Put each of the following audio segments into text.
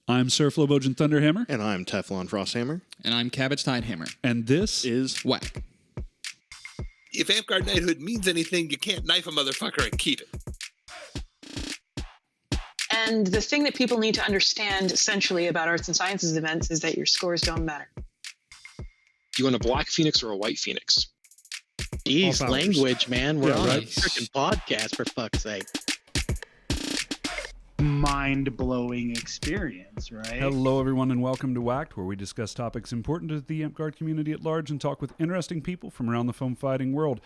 I'm Sir Flowbojan Thunderhammer. And I'm Teflon Frosthammer. And I'm Cabbage Tidehammer. And this is WAK. If amtgard knighthood means anything, you can't knife a motherfucker and keep it. And the thing that people need to understand essentially about arts and sciences events is that your scores don't matter. Do you want a black phoenix or a white phoenix? Jeez, language, man. We're on right. a freaking podcast, for fuck's sake. Mind-blowing experience, right? Hello, everyone, and welcome to WAK, where we discuss topics important to the amtgard community at large and talk with interesting people from around the foam fighting world.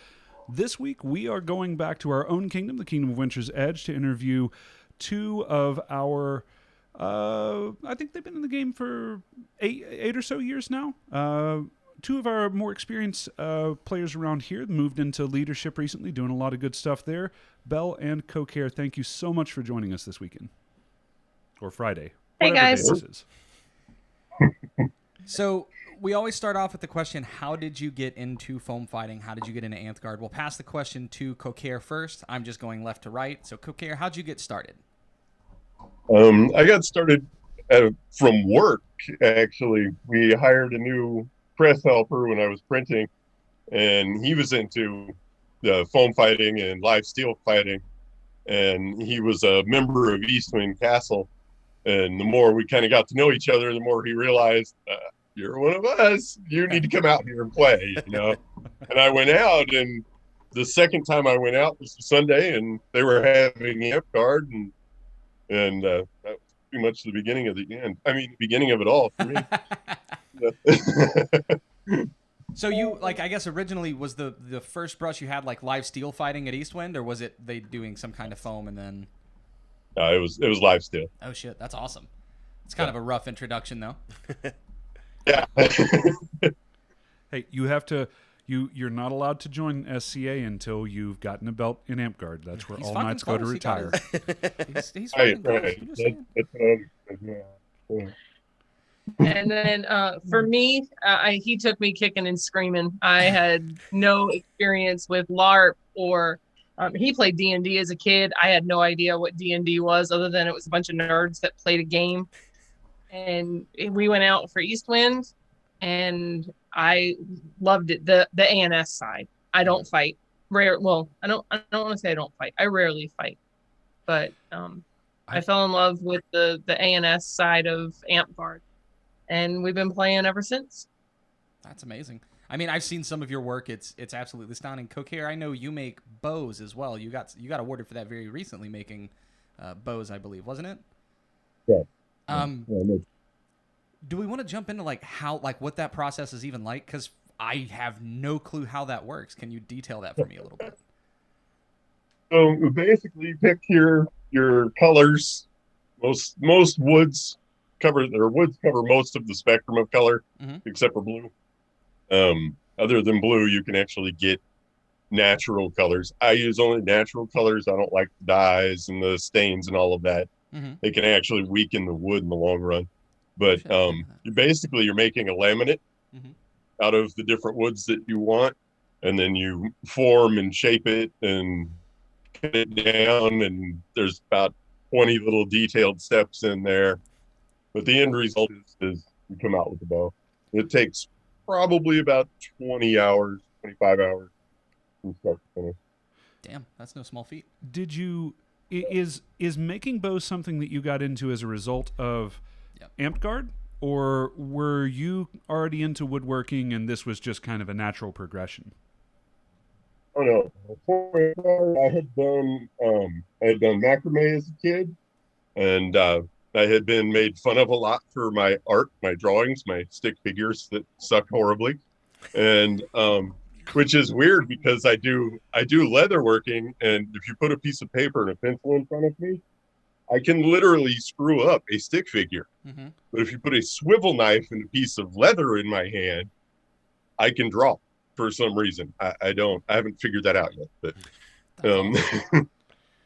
This week, we are going back to our own kingdom, the Kingdom of Winter's Edge, to interview two of our, I think they've been in the game for eight or so years now. Two of our more experienced players around here moved into leadership recently, doing a lot of good stuff there. Belle and Cocaire, thank you so much for joining us this weekend. Or Friday. Hey, guys. Day this is. So we always start off with the question, how did you get into foam fighting? How did you get into amtgard? We'll pass the question to Cocaire first. I'm just going left to right. So Cocaire, how'd you get started? I got started from work, actually. We hired a new press helper when I was printing, and he was into the foam fighting and live steel fighting, and he was a member of Eastwind Castle. And the more we kind of got to know each other, the more he realized, you're one of us. You need to come out here and play, you know. And I went out, and the second time I went out was Sunday, and they were having amtgard, and that was pretty much the beginning of the end. I mean, the beginning of it all for me. So you, like, I guess originally was the first brush you had like live steel fighting at Eastwind, or was it they doing some kind of foam and then? No, it was live steel. Oh shit, that's awesome. It's kind of a rough introduction though. Yeah. Hey, you have to. You're not allowed to join SCA until you've gotten a belt in amtgard. That's where all knights go to retire. He's Right. Yeah. And then for me, he took me kicking and screaming. I had no experience with LARP or he played D&D as a kid. I had no idea what D&D was other than it was a bunch of nerds that played a game. And we went out for Eastwind and I loved it. The ANS side. I don't fight. I don't want to say I don't fight. I rarely fight. But I fell in love with the ANS side of amtgard. And we've been playing ever since. That's amazing. I mean, I've seen some of your work. It's absolutely astounding. Cocaire, I know you make bows as well. You got awarded for that very recently, making bows, I believe, wasn't it? Yeah. Do we want to jump into what that process is even like? Because I have no clue how that works. Can you detail that for me a little bit? So basically, you pick your colors. Most woods cover most of the spectrum of color, except for blue. Other than blue, you can actually get natural colors. I use only natural colors. I don't like the dyes and the stains and all of that. They can actually weaken the wood in the long run. But you're making a laminate out of the different woods that you want, and then you form and shape it and cut it down, and there's about 20 little detailed steps in there. But the end result is you come out with a bow. It takes probably about 20 hours, 25 hours from start to finish. Damn, that's no small feat. Is making bows something that you got into as a result of amtgard, or were you already into woodworking and this was just kind of a natural progression? Oh no! Before I had done macrame as a kid, and I had been made fun of a lot for my art, my drawings, my stick figures that suck horribly, and which is weird because I do leatherworking, and if you put a piece of paper and a pencil in front of me, I can literally screw up a stick figure. But if you put a swivel knife and a piece of leather in my hand, I can draw for some reason. I haven't figured that out yet, but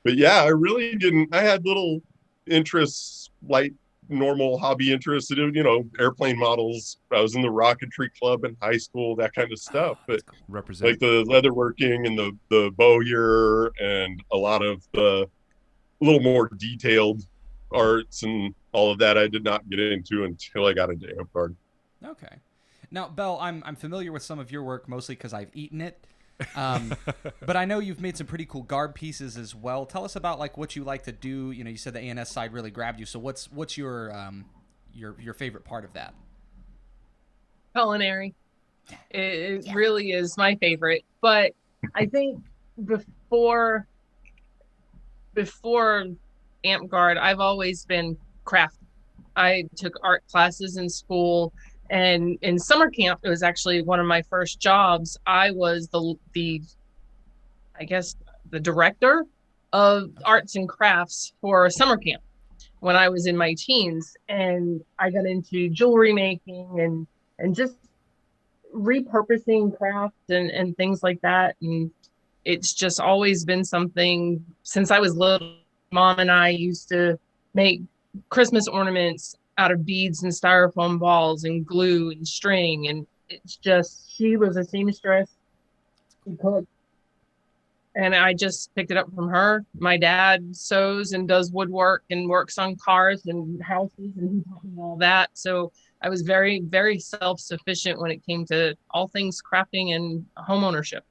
but yeah, I really didn't. I had little interests, light, normal hobby interests, airplane models. I was in the rocketry club in high school, that kind of stuff. But like the leatherworking and the bowyer and a lot of the little more detailed arts and all of that I did not get into until I got into amtgard. Okay. Now, Belle, I'm familiar with some of your work mostly because I've eaten it. But I know you've made some pretty cool garb pieces as well. Tell us about like what you like to do. You know, you said the ANS side really grabbed you. So what's your favorite part of that? Culinary. It really is my favorite. But I think before amtgard, I've always been craft. I took art classes in school, and in summer camp, it was actually one of my first jobs. I was the director of arts and crafts for summer camp when I was in my teens, and I got into jewelry making and just repurposing crafts and things like that. And it's just always been something since I was little. Mom and I used to make Christmas ornaments out of beads and styrofoam balls and glue and string. And it's just, she was a seamstress. She cooked. And I just picked it up from her. My dad sews and does woodwork and works on cars and houses, and he taught me all that. So I was very, very self-sufficient when it came to all things crafting and home ownership.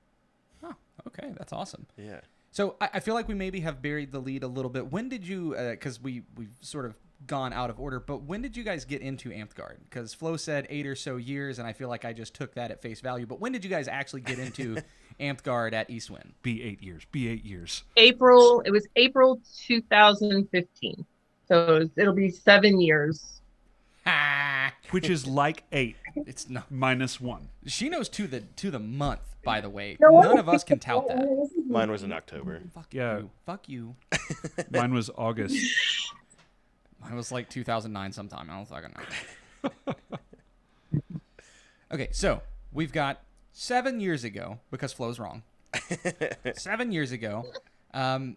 Oh, okay. That's awesome. Yeah. So I feel like we maybe have buried the lead a little bit. When did you, because we've sort of gone out of order, but when did you guys get into amtgard? Because Flo said 8 or so years, and I feel like I just took that at face value. But when did you guys actually get into amtgard at Eastwind? Be 8 years. Be 8 years. It was April 2015. So it'll be 7 years. Which is like 8. It's not -1. She knows to the month, by the way. No. None of us can tout that. Mine was in October. Fuck you. Mine was August. Mine was like 2009 sometime. I don't fucking know. Okay, so we've got 7 years ago, because Flo's wrong. 7 years ago.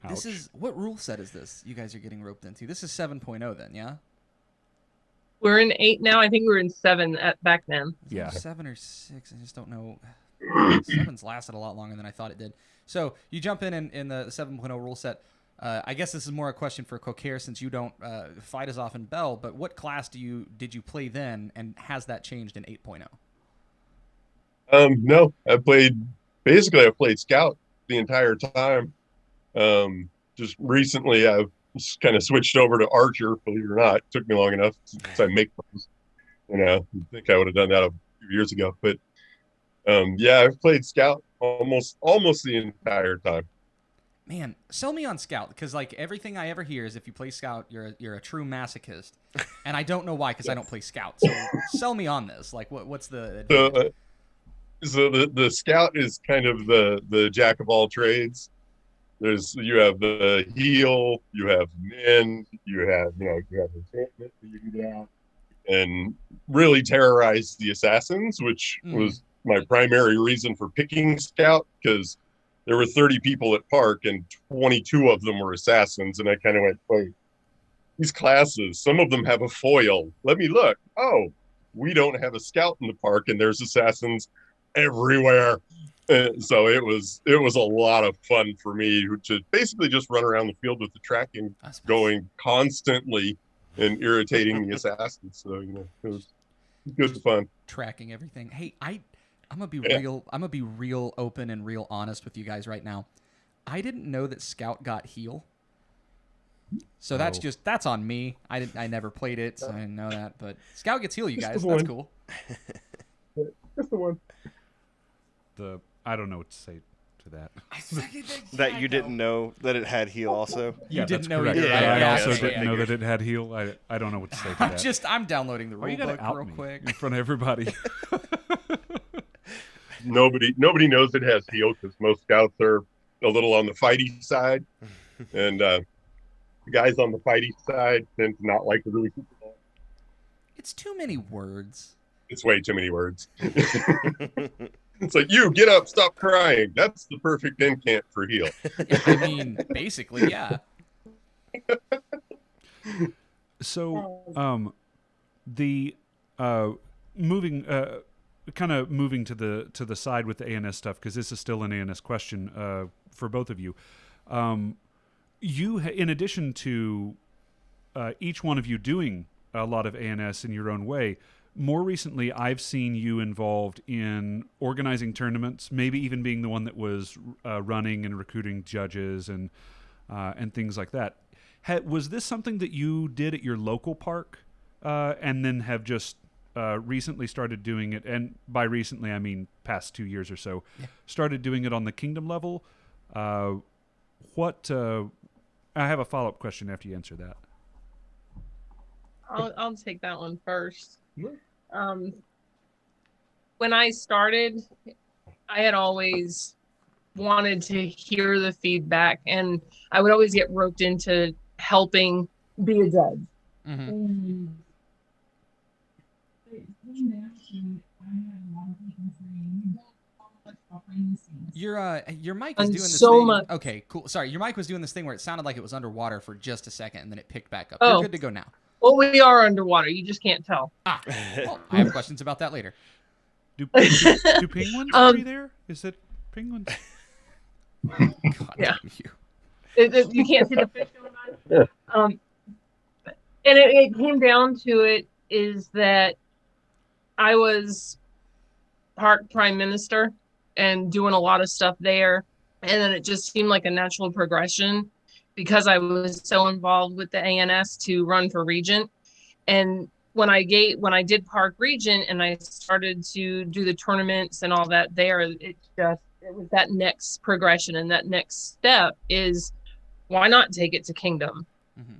This is, what rule set is this you guys are getting roped into? This is 7.0 then, yeah? We're in 8 now. I think we were in 7 back then. Yeah. 7 or 6. I just don't know. 7's lasted a lot longer than I thought it did. So you jump in the 7.0 rule set. I guess this is more a question for Cocaire since you don't fight as often, Belle. But what class did you play then, and has that changed in 8.0? No, I played Scout the entire time. Just recently, I've kind of switched over to Archer. Believe it or not, it took me long enough since I make those. You know, I think I would have done that a few years ago. But yeah, I've played Scout almost the entire time. Man, sell me on Scout, because like everything I ever hear is if you play Scout, you're a true masochist, and I don't know why, because I don't play Scout. So sell me on this. Like, what's the so the Scout is kind of the jack of all trades. You have the heal, you have men, you have enchantment that you can get out and really terrorize the assassins, which was my primary reason for picking Scout, because there were 30 people at Park and 22 of them were assassins. And I kind of went, wait, these classes, some of them have a foil. Let me look. Oh, we don't have a Scout in the Park, and there's assassins everywhere. So it was a lot of fun for me to basically just run around the field with the tracking going constantly and irritating the assassins. So, it was good fun. Tracking everything. Hey, I'm gonna be real open and real honest with you guys right now. I didn't know that Scout got heal. So that's on me. I never played it, so I didn't know that. But Scout gets heal, you guys. That's cool. Just the one. I don't know what to say to that. That you didn't know that it had heal also? You didn't know correct. either. I Yeah, also yeah, didn't yeah. know that it had heal. I don't know what to say to that. I'm downloading the Why you rule gotta book out real me quick. in front of everybody. Nobody knows it has heal because most Scouts are a little on the fighty side, and the guys on the fighty side tend to not like to really keep it on. It's too many words. It's way too many words. It's like, you get up, stop crying. That's the perfect incant for heal. I mean, basically, yeah. So, the moving to the side with the ANS stuff, because this is still an ANS question for both of you. You, in addition to each one of you doing a lot of ANS in your own way. More recently, I've seen you involved in organizing tournaments, maybe even being the one that was running and recruiting judges and things like that. Was this something that you did at your local park and then have just recently started doing it? And by recently, I mean past 2 years or so. Yeah. Started doing it on the kingdom level. I have a follow-up question after you answer that. I'll take that one first. When I started, I had always wanted to hear the feedback, and I would always get roped into helping be a judge. Mm-hmm. Your mic was doing this thing. Okay, cool. Sorry, your mic was doing this thing where it sounded like it was underwater for just a second, and then it picked back up. You're good to go now. Well, we are underwater. You just can't tell. Well, I have questions about that later. Do penguins free there? Is it penguins? God yeah. You. You can't see the fish going on. And it came down to it is that I was park prime minister and doing a lot of stuff there. And then it just seemed like a natural progression because I was so involved with the ANS to run for Regent. And when I did Park Regent and I started to do the tournaments and all that there, it was that next progression, and that next step is why not take it to Kingdom? Mm-hmm.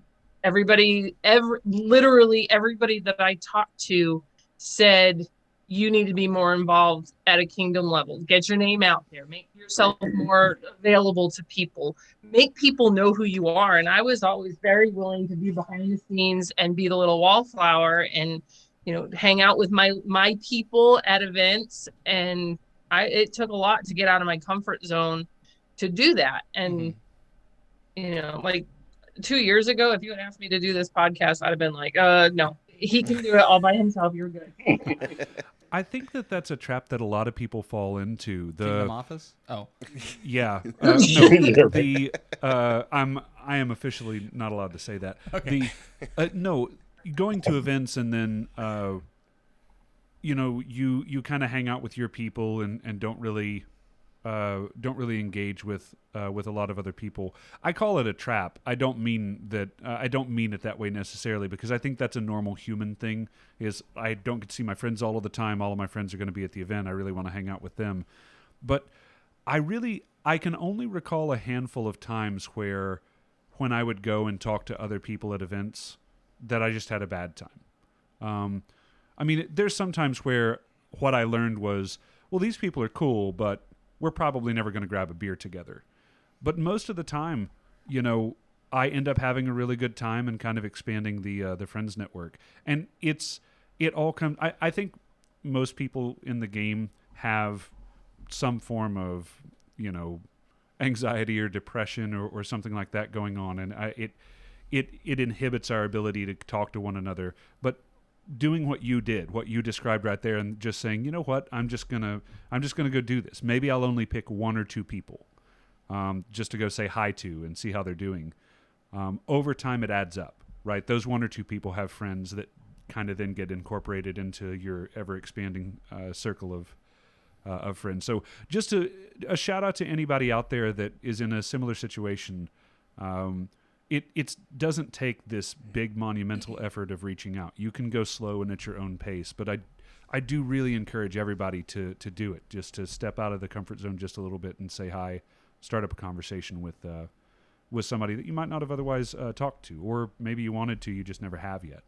Literally everybody that I talked to said, you need to be more involved at a Kingdom level. Get your name out there. Make yourself more available to people. Make people know who you are. And I was always very willing to be behind the scenes and be the little wallflower and, hang out with my people at events. And it took a lot to get out of my comfort zone to do that. And, like 2 years ago, if you had asked me to do this podcast, I'd have been like, no, he can do it all by himself. You're good. I think that's a trap that a lot of people fall into. Kingdom Office? Oh, yeah. I am officially not allowed to say that. Okay. No, going to events and then you kind of hang out with your people and don't really engage with a lot of other people. I call it a trap. I don't mean that. I don't mean it that way necessarily, because I think that's a normal human thing. Is I don't get to see my friends all of the time. All of my friends are going to be at the event. I really want to hang out with them, but I can only recall a handful of times when I would go and talk to other people at events that I just had a bad time. There's some times where what I learned was, well, these people are cool, but we're probably never going to grab a beer together. But most of the time, I end up having a really good time and kind of expanding the friends network. And it all comes. I think most people in the game have some form of anxiety or depression or something like that going on, and it inhibits our ability to talk to one another. But doing what you did, what you described right there, and just saying, you know what, I'm just gonna go do this. Maybe I'll only pick one or two people, just to go say hi to and see how they're doing. Over time, it adds up, right? Those one or two people have friends that kind of then get incorporated into your ever expanding circle of friends. So just a shout out to anybody out there that is in a similar situation. It doesn't take this big monumental effort of reaching out. You can go slow and at your own pace, but I do really encourage everybody to do it, just to step out of the comfort zone just a little bit and say hi, start up a conversation with somebody that you might not have otherwise talked to, or maybe you wanted to, you just never have yet.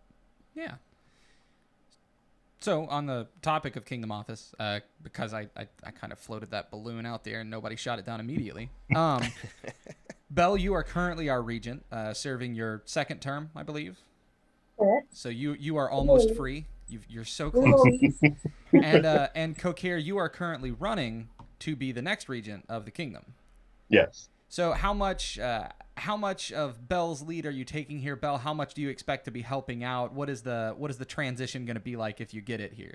Yeah. So on the topic of Kingdom Office, because I kind of floated that balloon out there and nobody shot it down immediately. Belle, you are currently our regent, serving your second term, I believe. So you are almost free. You're so close. And Cocaire, you are currently running to be the next regent of the kingdom. Yes. So how much of Belle's lead are you taking here, Belle? How much do you expect to be helping out? What is the transition going to be like if you get it here?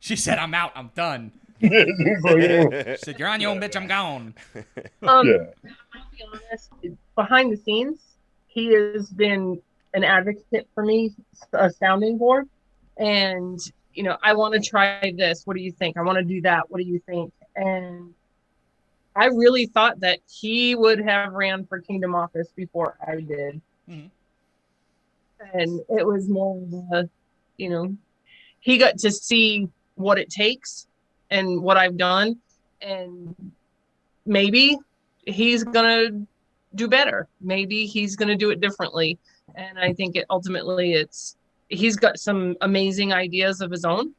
She said, "I'm out. I'm done." She said, "You're on your own, bitch. I'm gone." I'll be honest. Behind the scenes, he has been an advocate for me, a sounding board. And, I want to try this. What do you think? I want to do that. What do you think? And I really thought that he would have ran for Kingdom Office before I did. Mm-hmm. And it was more of a, he got to see what it takes and what I've done. And maybe he's going to do better. Maybe he's going to do it differently. And I think he's got some amazing ideas of his own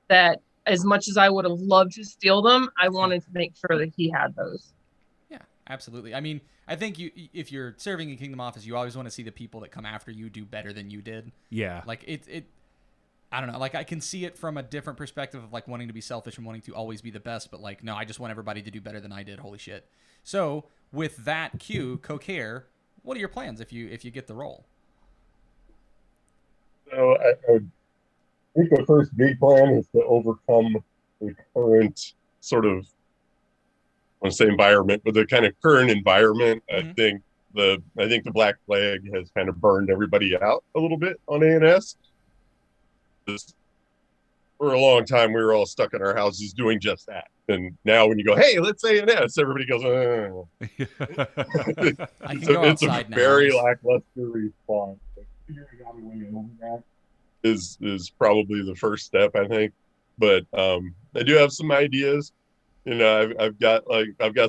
that, as much as I would have loved to steal them, I wanted to make sure that he had those. Yeah, absolutely. I mean, I think if you're serving in Kingdom Office, you always want to see the people that come after you do better than you did. Yeah. Like I don't know. Like, I can see it from a different perspective of like wanting to be selfish and wanting to always be the best, but like, no, I just want everybody to do better than I did. Holy shit. So with that cue, Cocaire, what are your plans if you get the role? So I think the first big plan is to overcome the current sort of, I want to say environment, but the kind of current environment. Mm-hmm. I think the Black Plague has kind of burned everybody out a little bit on ANS. For a long time, we were all stuck in our houses doing just that. And now when you go, hey, let's ANS, everybody goes, oh. It's a very lackluster response. Figuring out a way over that is probably the first step, I think. But I do have some ideas. I've got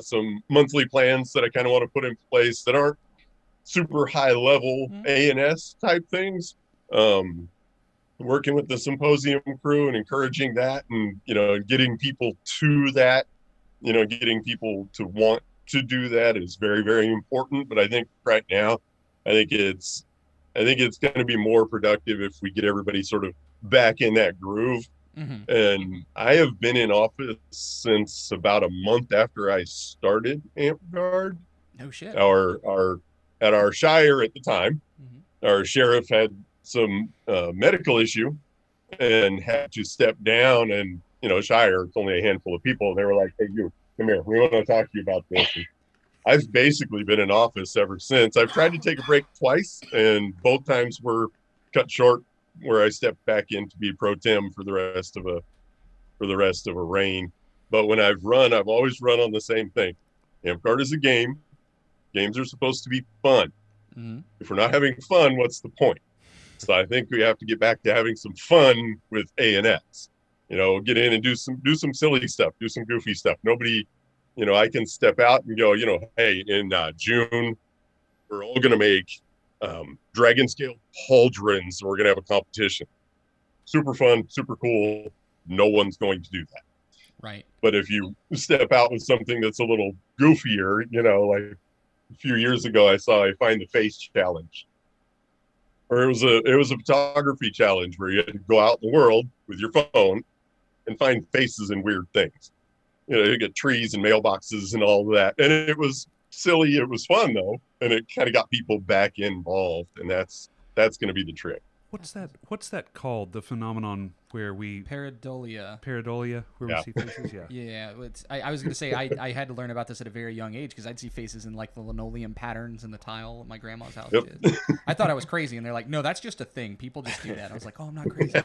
some monthly plans that I kind of want to put in place that aren't super high level ANS type things. Working with the symposium crew and encouraging that, and getting people to that, getting people to want to do that is very, very important. But I think right now, I think it's going to be more productive if we get everybody sort of back in that groove. Mm-hmm. And I have been in office since about a month after I started amtgard. No shit. At our shire at the time, our sheriff had some medical issue and had to step down, and shire, it's only a handful of people, and they were like, hey, you come here, we want to talk to you about this. And I've basically been in office ever since. I've tried to take a break twice, and both times were cut short, where I stepped back in to be pro tem for the rest of a reign. But when I've always run on the same thing. amtgard is a game. Games are supposed to be fun. Mm-hmm. If we're not having fun, what's the point? So I think we have to get back to having some fun with ANS. Get in and do some silly stuff, do some goofy stuff. Nobody, I can step out and go, hey, in June, we're all going to make dragon scale pauldrons, and we're going to have a competition. Super fun, super cool. No one's going to do that. Right. But if you step out with something that's a little goofier, like a few years ago, I saw a Find the Face challenge. Or it was a photography challenge where you had to go out in the world with your phone and find faces in weird things. You get trees and mailboxes and all of that. And it was silly. It was fun though. And it kind of got people back involved. And that's going to be the trick. What's that called? The phenomenon where we pareidolia, where we see faces. Yeah. Yeah. I was going to say I had to learn about this at a very young age because I'd see faces in like the linoleum patterns in the tile at my grandma's house. Yep. I thought I was crazy, and they're like, "No, that's just a thing. People just do that." I was like, "Oh, I'm not crazy."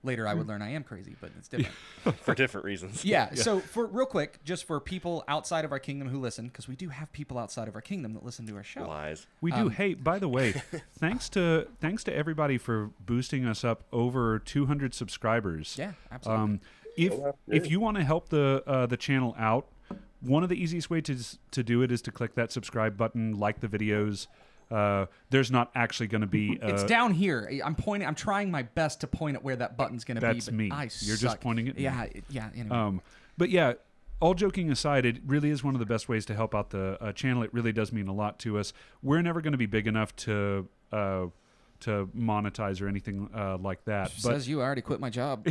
Later, I would learn I am crazy, but it's different for different reasons. Yeah. So for real quick, just for people outside of our kingdom who listen, because we do have people outside of our kingdom that listen to our show. Lies. We do. Hey, by the way, thanks to everybody for boosting us up over 200 subscribers. Yeah, absolutely. If you want to help the channel out, one of the easiest ways to do it is to click that subscribe button, like the videos. There's not actually going to be. It's down here. I'm trying my best to point at where that button's going to be. That's me. You're just pointing it. Yeah, yeah. Anyway. But yeah, all joking aside, it really is one of the best ways to help out the channel. It really does mean a lot to us. We're never going to be big enough to monetize or anything like that. Says you already quit my job.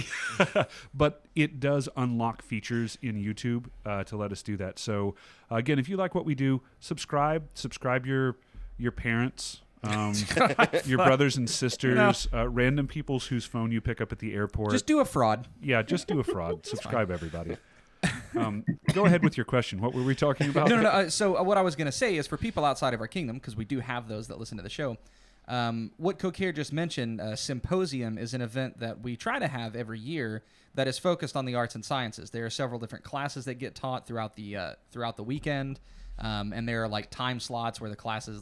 But it does unlock features in YouTube to let us do that. So again, if you like what we do, subscribe your parents, your brothers and sisters, random people whose phone you pick up at the airport. Just do a fraud. Yeah, just do a fraud. Subscribe, everybody. Go ahead with your question. What were we talking about? No. So what I was going to say is for people outside of our kingdom, because we do have those that listen to the show, What Cocaire just mentioned, Symposium, is an event that we try to have every year that is focused on the arts and sciences. There are several different classes that get taught throughout the weekend. And there are like time slots where the classes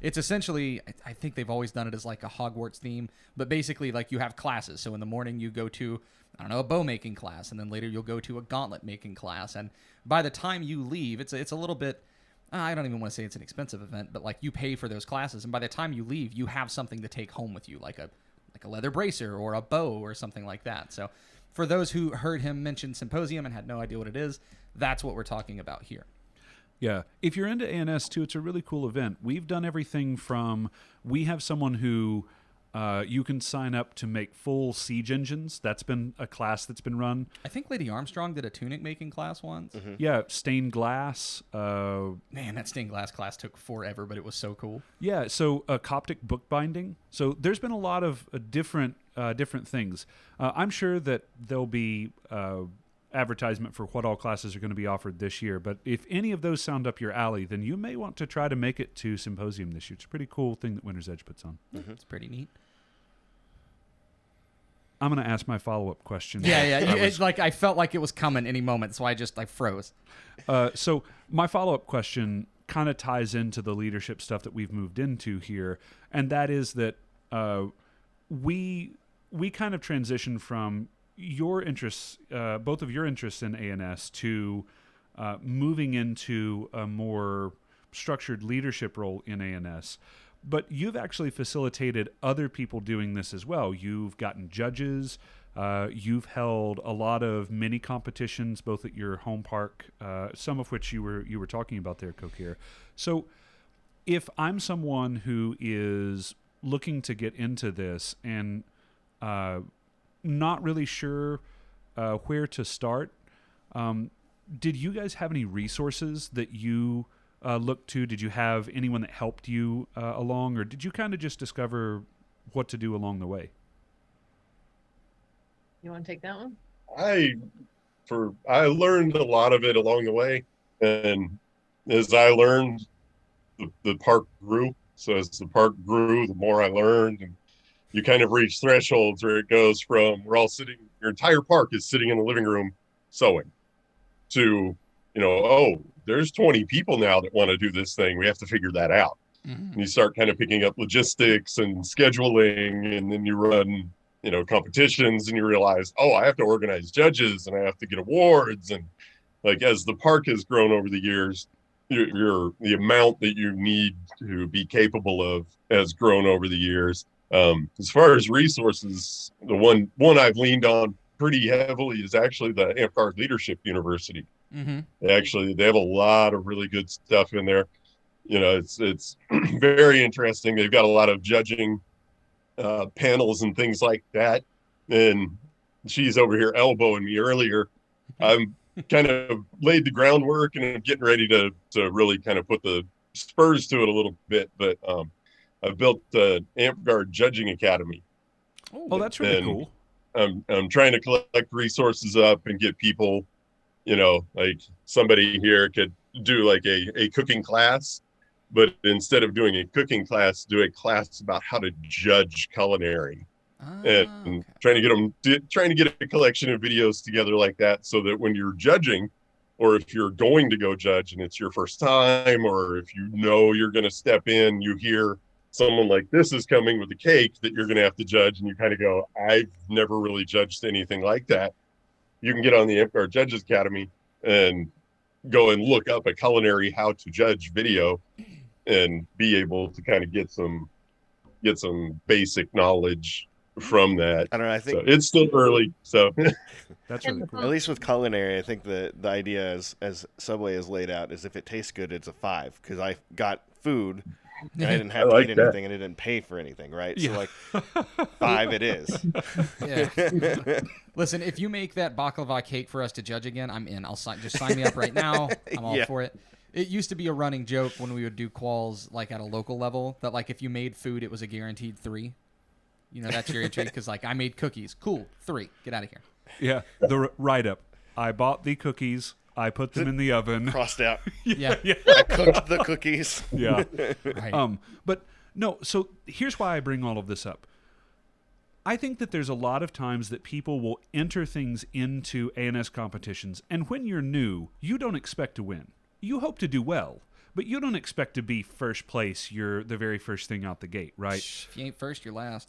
it's essentially, I think they've always done it as like a Hogwarts theme, but basically like you have classes. So in the morning you go to, I don't know, a bow making class, and then later you'll go to a gauntlet making class. And by the time you leave, it's a little bit, I don't even want to say it's an expensive event, but like you pay for those classes. And by the time you leave, you have something to take home with you, like a leather bracer or a bow or something like that. So for those who heard him mention Symposium and had no idea what it is, that's what we're talking about here. Yeah. If you're into ANS too, it's a really cool event. We've done everything from, we have someone who you can sign up to make full siege engines. That's been a class that's been run. I think Lady Armstrong did a tunic making class once. Mm-hmm. Yeah. Stained glass. Man, that stained glass class took forever, but it was so cool. Yeah. So Coptic bookbinding. So there's been a lot of different things. I'm sure that there'll be advertisement for what all classes are going to be offered this year. But if any of those sound up your alley, then you may want to try to make it to Symposium this year. It's a pretty cool thing that Winter's Edge puts on. Mm-hmm. It's pretty neat. I'm going to ask my follow-up question. Yeah. It's like I felt like it was coming any moment, so I just froze. So my follow-up question kind of ties into the leadership stuff that we've moved into here, and that is that we kind of transitioned from your interests, both of your interests in ANS, to moving into a more structured leadership role in ANS. But you've actually facilitated other people doing this as well. You've gotten judges. You've held a lot of mini competitions, both at your home park, some of which you were talking about there, Cocaire. So if I'm someone who is looking to get into this and not really sure where to start, did you guys have any resources that you looked to? Did you have anyone that helped you along, or did you kind of just discover what to do along the way? You want to take that one? I learned a lot of it along the way, and as I learned, the park grew. So as the park grew, the more I learned, and you kind of reach thresholds where it goes from we're all sitting, your entire park is sitting in the living room sewing, to, there's 20 people now that want to do this thing. We have to figure that out. Mm-hmm. And you start kind of picking up logistics and scheduling, and then you run, competitions, and you realize, I have to organize judges and I have to get awards. And like, as the park has grown over the years, the amount that you need to be capable of has grown over the years. As far as resources, the one I've leaned on pretty heavily is actually the amtgard Leadership University. Mm-hmm. They have a lot of really good stuff in there. It's very interesting. They've got a lot of judging panels and things like that. And she's over here elbowing me earlier. I'm kind of laid the groundwork, and I'm getting ready to really kind of put the spurs to it a little bit. But I've built the amtgard Judging Academy. Oh, that's really cool. I'm trying to collect resources up and get people, like somebody here could do like a cooking class, but instead of doing a cooking class, do a class about how to judge culinary. And trying to get a collection of videos together like that, so that when you're judging, or if you're going to go judge and it's your first time, or if you're going to step in, you hear someone like this is coming with a cake that you're going to have to judge, and you kind of go, I've never really judged anything like that. You can get on the amtgard Judges Academy and go and look up a culinary how to judge video and be able to kind of get some basic knowledge from that. I don't know. I think so it's still early. So that's really cool. At least with culinary, I think the idea as Subway is laid out is if it tastes good, it's a 5, because I got food and I didn't have to eat anything, and I didn't pay for anything, right? Yeah. So 5 it is. Yeah. Listen, if you make that baklava cake for us to judge again, I'm in. Just sign me up right now. I'm all for it. It used to be a running joke when we would do quals like at a local level that like if you made food, it was a guaranteed 3. That's your entry, because like I made cookies. Cool, 3. Get out of here. Yeah, the write-up. I bought the cookies. I put them in the oven. Crossed out. Yeah. I cooked the cookies. Yeah. Right. But No, so here's why I bring all of this up. I think that there's a lot of times that people will enter things into ANS competitions, and when you're new, you don't expect to win. You hope to do well, but you don't expect to be first place. You're the very first thing out the gate, right? If you ain't first, you're last.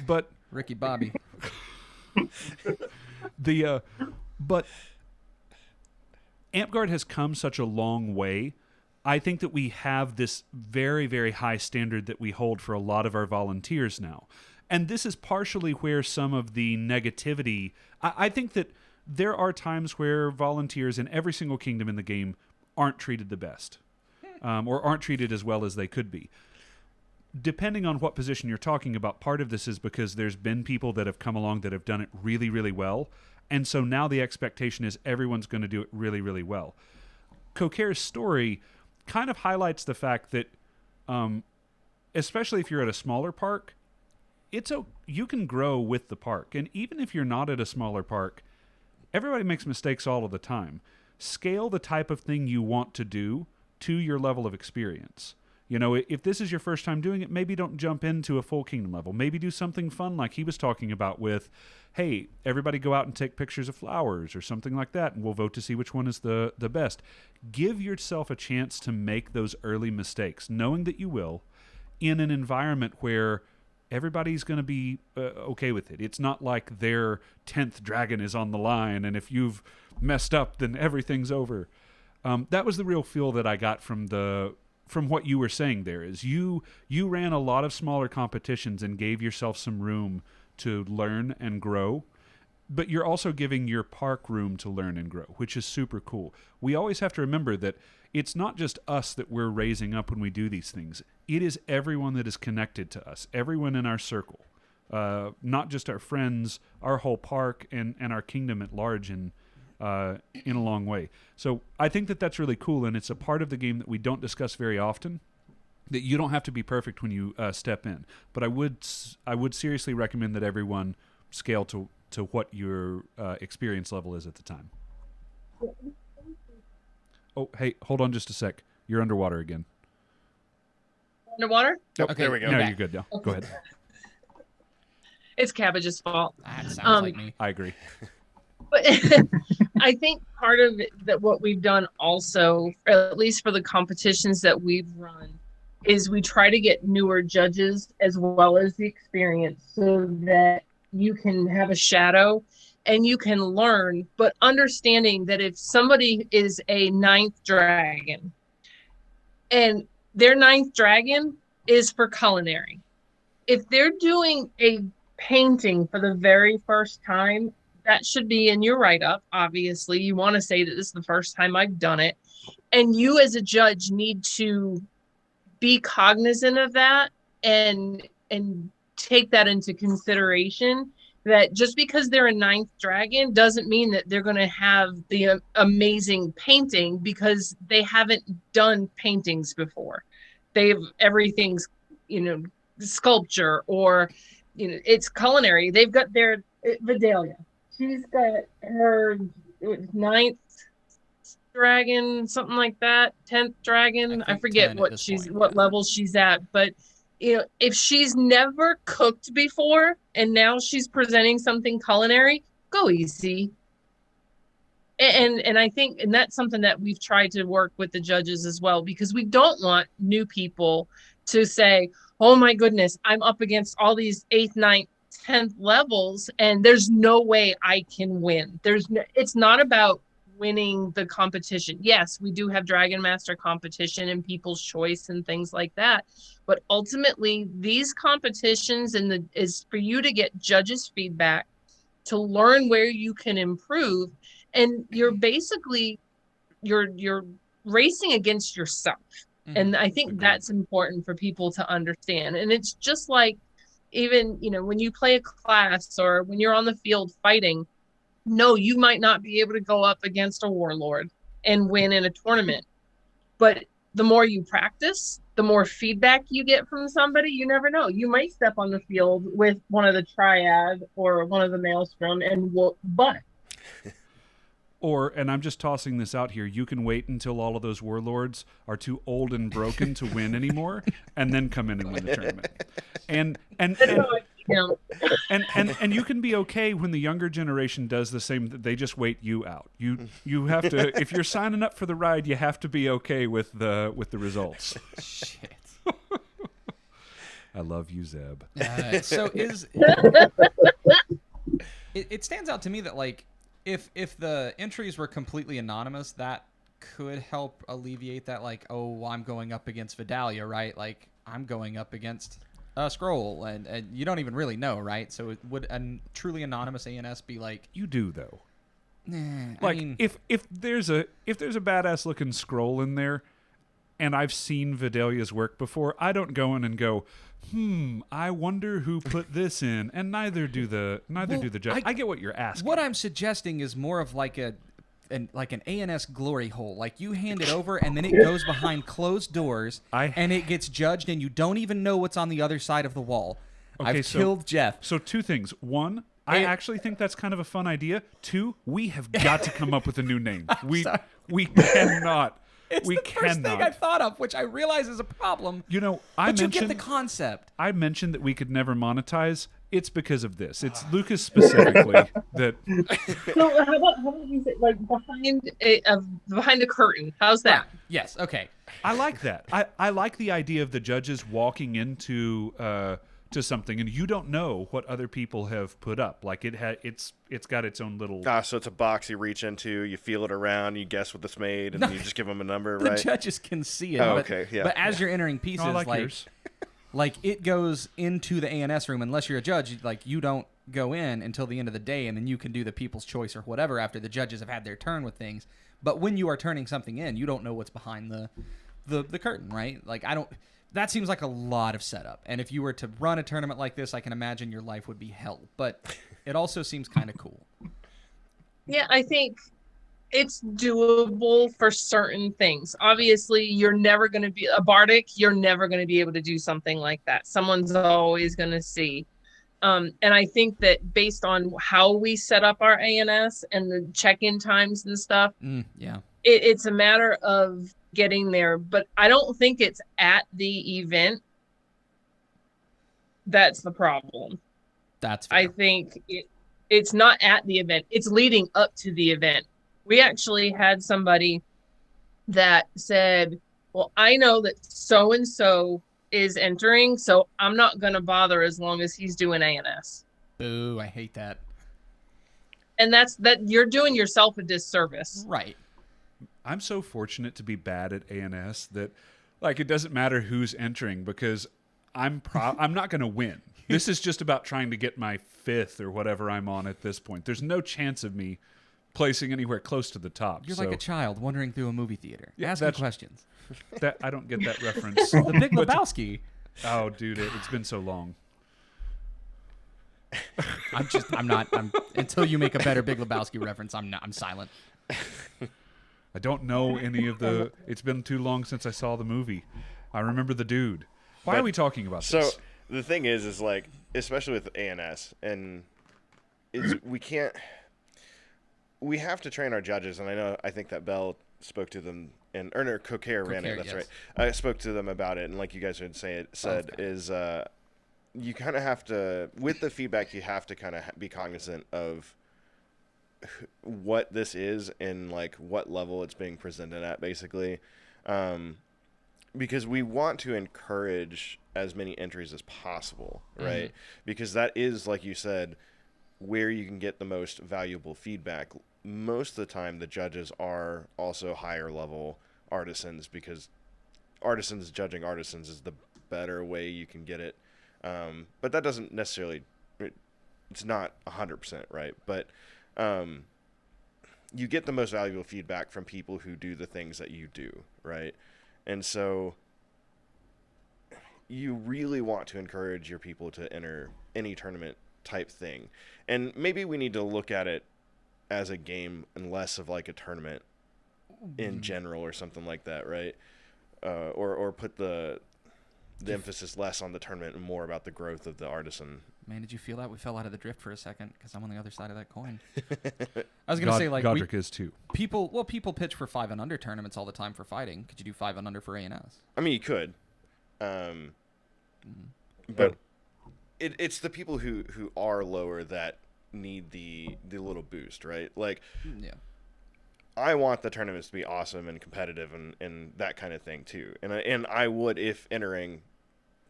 But Ricky Bobby. But amtgard has come such a long way. I think that we have this very, very high standard that we hold for a lot of our volunteers now. And this is partially where some of the negativity... I think that there are times where volunteers in every single kingdom in the game aren't treated the best. Or aren't treated as well as they could be. Depending on what position you're talking about, part of this is because there's been people that have come along that have done it really, really well. And so now the expectation is everyone's going to do it really, really well. Cocaire's story kind of highlights the fact that, especially if you're at a smaller park, you can grow with the park. And even if you're not at a smaller park, everybody makes mistakes all of the time. Scale the type of thing you want to do to your level of experience. You know, if this is your first time doing it, maybe don't jump into a full kingdom level. Maybe do something fun like he was talking about with, hey, everybody go out and take pictures of flowers or something like that, and we'll vote to see which one is the best. Give yourself a chance to make those early mistakes, knowing that you will, in an environment where everybody's going to be okay with it. It's not like their 10th dragon is on the line, and if you've messed up, then everything's over. That was the real feel that I got from what you were saying there, is you ran a lot of smaller competitions and gave yourself some room to learn and grow, but you're also giving your park room to learn and grow, which is super cool. We always have to remember that it's not just us that we're raising up when we do these things. It is everyone that is connected to us, everyone in our circle, not just our friends, our whole park, and our kingdom at large in a long way. So I think that that's really cool, and it's a part of the game that we don't discuss very often, that you don't have to be perfect when you step in. But I would seriously recommend that everyone scale to what your experience level is at the time. Oh, hey, hold on just a sec. You're underwater again. Underwater? Nope, okay, there we go. No, you're good now. Go ahead. It's Cabbage's fault. That sounds like me. I agree. But I think part of it, that what we've done also, at least for the competitions that we've run, is we try to get newer judges as well as the experience so that you can have a shadow and you can learn, but understanding that if somebody is a 9th dragon and their 9th dragon is for culinary, if they're doing a painting for the very first time, that should be in your write-up. Obviously, you want to say that this is the first time I've done it. And you as a judge need to be cognizant of that and take that into consideration, that just because they're a 9th dragon doesn't mean that they're going to have the amazing painting, because they haven't done paintings before. Everything's, sculpture, or, it's culinary. They've got their Vidalia. She's got her 9th dragon, something like that, 10th dragon. I forget what level she's at, but if she's never cooked before and now she's presenting something culinary, go easy. And I think, and that's something that we've tried to work with the judges as well, because we don't want new people to say, oh my goodness, I'm up against all these 8th, 9th, 10th levels and there's no way I can win. It's not about winning the competition. Yes, we do have Dragon Master competition and People's Choice and things like that, but ultimately these competitions is for you to get judges' feedback, to learn where you can improve, and you're basically you're racing against yourself. Mm-hmm. And I think that's important for people to understand. And it's just like, even when you play a class or when you're on the field fighting, no, you might not be able to go up against a warlord and win in a tournament. But the more you practice, the more feedback you get from somebody. You never know. You might step on the field with one of the triad or one of the maelstrom and whoop butt. Or, and I'm just tossing this out here, you can wait until all of those warlords are too old and broken to win anymore, and then come in and win the tournament. And you can be okay when the younger generation does the same. They just wait you out. You have to, if you're signing up for the ride, you have to be okay with the results. Shit. I love you, Zeb. So it stands out to me that like if the entries were completely anonymous, that could help alleviate that, like, oh, I'm going up against Vidalia, right? Like, I'm going up against a scroll, and you don't even really know, right? So would a truly anonymous ANS be like... You do, though. Like, I mean, if there's a badass looking scroll in there, and I've seen Vidalia's work before, I don't go in and go, I wonder who put this in, and neither do the judge. I get what you're asking. What I'm suggesting is more of like an ANS glory hole. Like, you hand it over, and then it goes behind closed doors, and it gets judged, and you don't even know what's on the other side of the wall. Okay, I've killed Jeff. So two things. One, I actually think that's kind of a fun idea. Two, we have got to come up with a new name. We cannot. It's the first thing I thought of, which I realize is a problem. You know, you get the concept. I mentioned that we could never monetize. It's because of this. It's Lucas specifically that. So how about you say, like, behind a curtain? How's that? Yes. Okay. I like that. I like the idea of the judges walking into to something, and you don't know what other people have put up. Like, it's got its own little... so it's a box you reach into, you feel it around, you guess what it's made, and then you just give them a number, right? The judges can see it. Okay, yeah. But as you're entering pieces, like it goes into the ANS room, unless you're a judge, like, you don't go in until the end of the day, and then you can do the people's choice or whatever after the judges have had their turn with things. But when you are turning something in, you don't know what's behind the curtain, right? Like, that seems like a lot of setup. And if you were to run a tournament like this, I can imagine your life would be hell. But it also seems kind of cool. Yeah, I think it's doable for certain things. Obviously, you're never going to be a bardic. You're never going to be able to do something like that. Someone's always going to see. And I think that based on how we set up our ANS and the check-in times and stuff, it's a matter of getting there. But I don't think it's at the event that's the problem. That's fair. I think it's not at the event. It's leading up to the event. We actually had somebody that said, well, I know that so-and-so is entering, so I'm not going to bother as long as he's doing ANS. Boo, I hate that. And that you're doing yourself a disservice. Right. I'm so fortunate to be bad at ANS that, like, it doesn't matter who's entering because I'm not going to win. This is just about trying to get my 5th or whatever I'm on at this point. There's no chance of me placing anywhere close to the top. You're like a child wandering through a movie theater, asking questions. I don't get that reference. The Big Lebowski. Oh, dude, it's been so long. Until you make a better Big Lebowski reference, I'm silent. I don't know any of the... It's been too long since I saw the movie. I remember the dude. Why are we talking about this? So, the thing is like, especially with ANS, and we have to train our judges, and I think that Belle spoke to them, and Cocaire ran it, that's yes. right. I spoke to them about it, and like you guys had said, you kind of have to, with the feedback, you have to kind of be cognizant of what this is and like what level it's being presented at, basically, because we want to encourage as many entries as possible, right? Mm-hmm. Because that is, like you said, where you can get the most valuable feedback. Most of the time, the judges are also higher level artisans, because artisans judging artisans is the better way you can get it. But that doesn't necessarily, it's not 100%, right? But you get the most valuable feedback from people who do the things that you do, right? And so you really want to encourage your people to enter any tournament type thing. And maybe we need to look at it as a game and less of like a tournament in general or something like that, right? Or put the emphasis less on the tournament and more about the growth of the artisan Man, did you feel that? We fell out of the drift for a second because I'm on the other side of that coin. I was going to say, like, Godric is too. People pitch for 5 and under tournaments all the time for fighting. Could you do 5 and under for ANS? I mean, you could. But it's the people who are lower that need the little boost, right? Like, yeah. I want the tournaments to be awesome and competitive and that kind of thing too. And I would, if entering,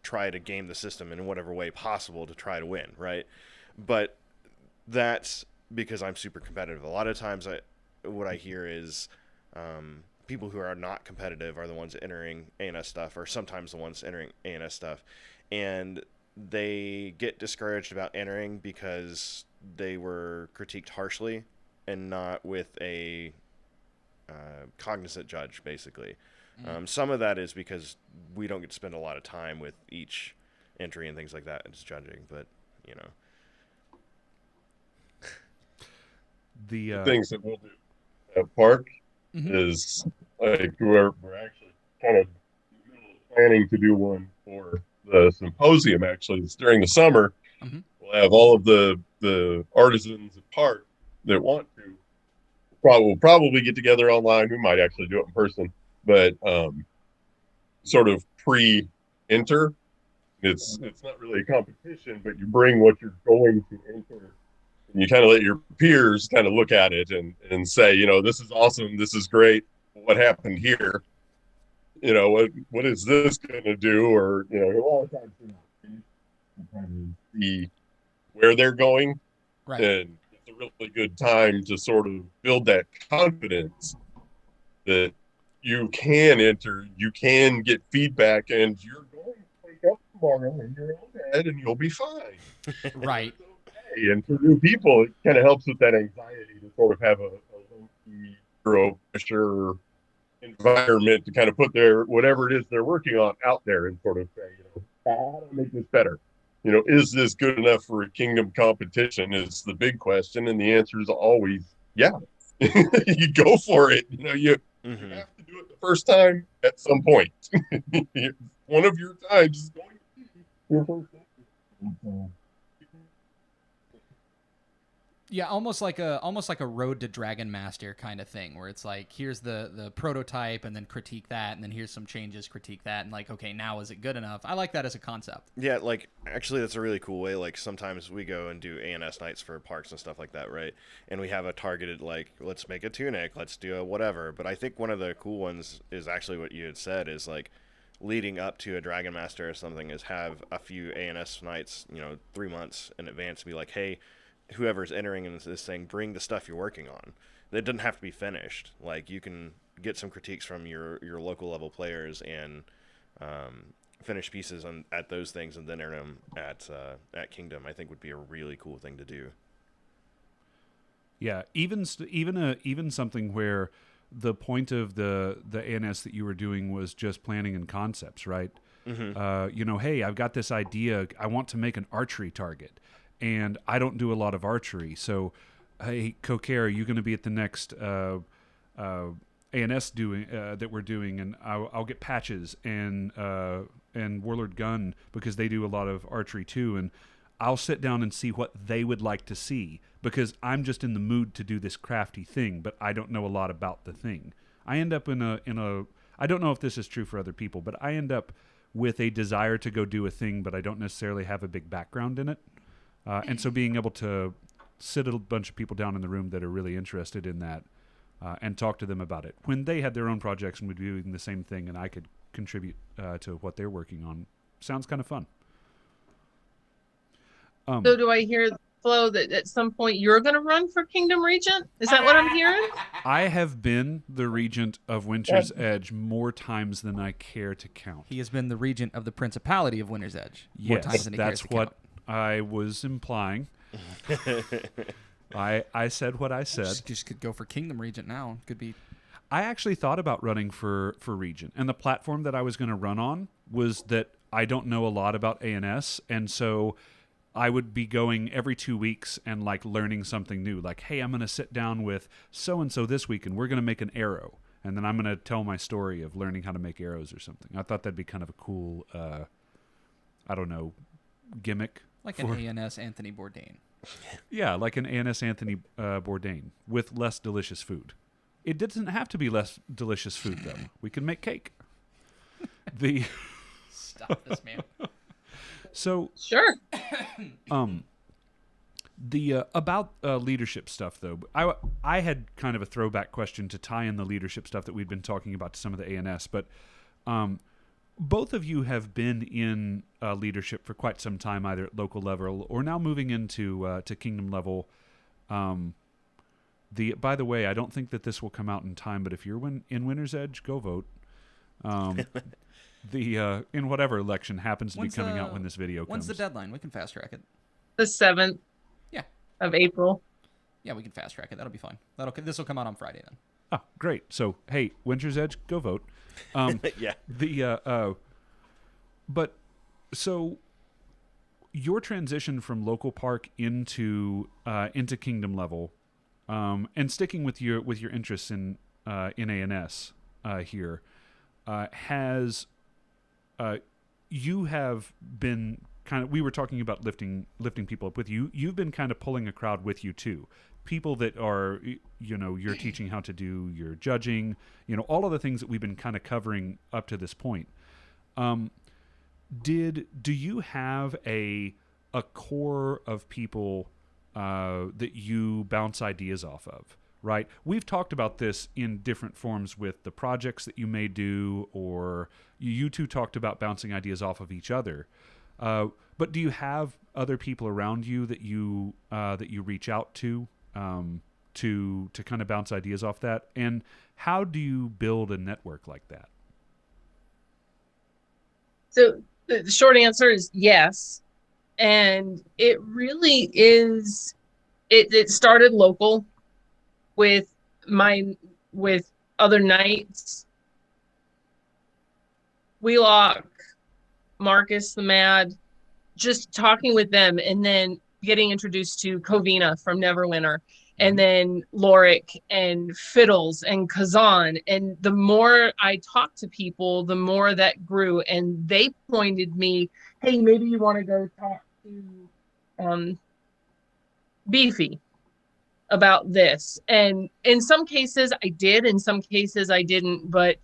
try to game the system in whatever way possible to try to win, right? But that's because I'm super competitive. A lot of times what I hear is people who are not competitive are the ones entering ANS stuff, or sometimes the ones entering ANS stuff, and they get discouraged about entering because they were critiqued harshly and not with a cognizant judge, basically. Some of that is because we don't get to spend a lot of time with each entry and things like that as judging, but you know. The things that we'll do at Park is, like, we're actually kind of planning to do one for the symposium. Actually, it's during the summer. We'll have all of the artisans at Park that want to. We'll probably get together online. We might actually do it in person, but sort of pre-enter. It's not really a competition, but you bring what you're going to enter, and you kind of let your peers kind of look at it and say, you know, this is awesome, this is great. What happened here? You know, what is this going to do? Or, you know, a lot of times you kind of see where they're going, right? And it's a really good time to sort of build that confidence that you can enter, you can get feedback, and you're going to wake up tomorrow in your own bed and you'll be fine. Right. Okay. And for new people, it kind of helps with that anxiety to sort of have a low-key, zero pressure environment to kind of put their whatever it is they're working on out there and sort of say, you know, how do I make this better? You know, is this good enough for a kingdom competition is the big question, and the answer is always yeah. You go for it. You know, you have to do it the first time at some point. One of your times is going to be your first time. Yeah, almost like a Road to Dragon Master kind of thing, where it's like, here's the prototype, and then critique that, and then here's some changes, critique that, and like, okay, now is it good enough? I like that as a concept. Yeah, like, actually, that's a really cool way. Like, sometimes we go and do ANS nights for parks and stuff like that, right? And we have a targeted, like, let's make a tunic, let's do a whatever. But I think one of the cool ones is actually what you had said is, like, leading up to a Dragon Master or something is have a few ANS nights, you know, 3 months in advance to be like, hey, whoever's entering in this thing, bring the stuff you're working on. It doesn't have to be finished. Like, you can get some critiques from your local level players and finish pieces at those things and then enter them at Kingdom. I think would be a really cool thing to do. Yeah, even something where the point of the ANS that you were doing was just planning and concepts, right? You know, hey, I've got this idea. I want to make an archery target. And I don't do a lot of archery, so hey, Cocaire, are you going to be at the next ANS that we're doing? And I'll get Patches and Warlord Gun because they do a lot of archery too, and I'll sit down and see what they would like to see because I'm just in the mood to do this crafty thing, but I don't know a lot about the thing. I end up in a I don't know if this is true for other people, but I end up with a desire to go do a thing, but I don't necessarily have a big background in it. And so being able to sit a bunch of people down in the room that are really interested in that and talk to them about it when they had their own projects and would be doing the same thing and I could contribute to what they're working on sounds kind of fun. So do I hear, Flo, that at some point you're going to run for Kingdom Regent? Is that what I'm hearing? I have been the Regent of Winter's Edge more times than I care to count. He has been the Regent of the Principality of Winter's Edge more times than he cares to count. That's what I was implying. I said what I said. Just could go for Kingdom Regent now. Could be. I actually thought about running for Regent, and the platform that I was going to run on was that I don't know a lot about ANS, and so I would be going every 2 weeks and like learning something new. Like, hey, I'm going to sit down with so and so this week, and we're going to make an arrow, and then I'm going to tell my story of learning how to make arrows or something. I thought that'd be kind of a cool, I don't know, gimmick Like an ANS Anthony Bourdain. Yeah, like an ANS Anthony Bourdain with less delicious food. It doesn't have to be less delicious food, though. We can make cake. Stop this, man. So sure. About leadership stuff, though, I had kind of a throwback question to tie in the leadership stuff that we'd been talking about to some of the ANS, but both of you have been in leadership for quite some time, either at local level or now moving into to kingdom level. By the way, I don't think that this will come out in time, but if you're in Winter's Edge, go vote. In whatever election happens to be coming out when this video comes. When's the deadline? We can fast track it. The 7th. Yeah. Of April. Yeah, we can fast track it. That'll be fine. This will come out on Friday then. Oh, great. So, hey, Winter's Edge, go vote. Yeah. But so your transition from local park into kingdom level, and sticking with your interests in ANS here, has you have been kind of, we were talking about lifting people up with you. You've been kind of pulling a crowd with you too. People that are, you're teaching how to do your judging, all of the things that we've been kind of covering up to this point. Do you have a core of people that you bounce ideas off of? Right? We've talked about this in different forms with the projects that you may do, or you two talked about bouncing ideas off of each other. But do you have other people around you that you reach out to kind of bounce ideas off that? And how do you build a network like that? So the short answer is yes. And it really is, it started local with other knights. Wheelock, Marcus the Mad, just talking with them, and then getting introduced to Covina from Neverwinter, and then Lorik and Fiddles and Kazan. And the more I talked to people, the more that grew, and they pointed me, hey, maybe you want to go talk to Beefy about this. And in some cases I did, in some cases I didn't, but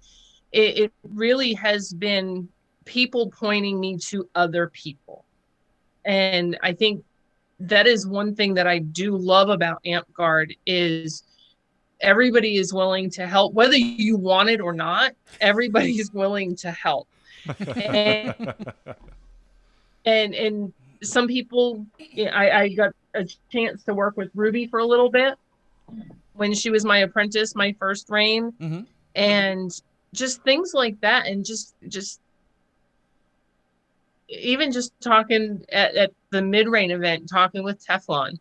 it really has been people pointing me to other people. And I think that is one thing that I do love about amtgard is everybody is willing to help, whether you want it or not. Everybody is willing to help. and some people, I got a chance to work with Ruby for a little bit when she was my apprentice, my first reign, and just things like that. And just even just talking at the mid-reign event, talking with Teflon.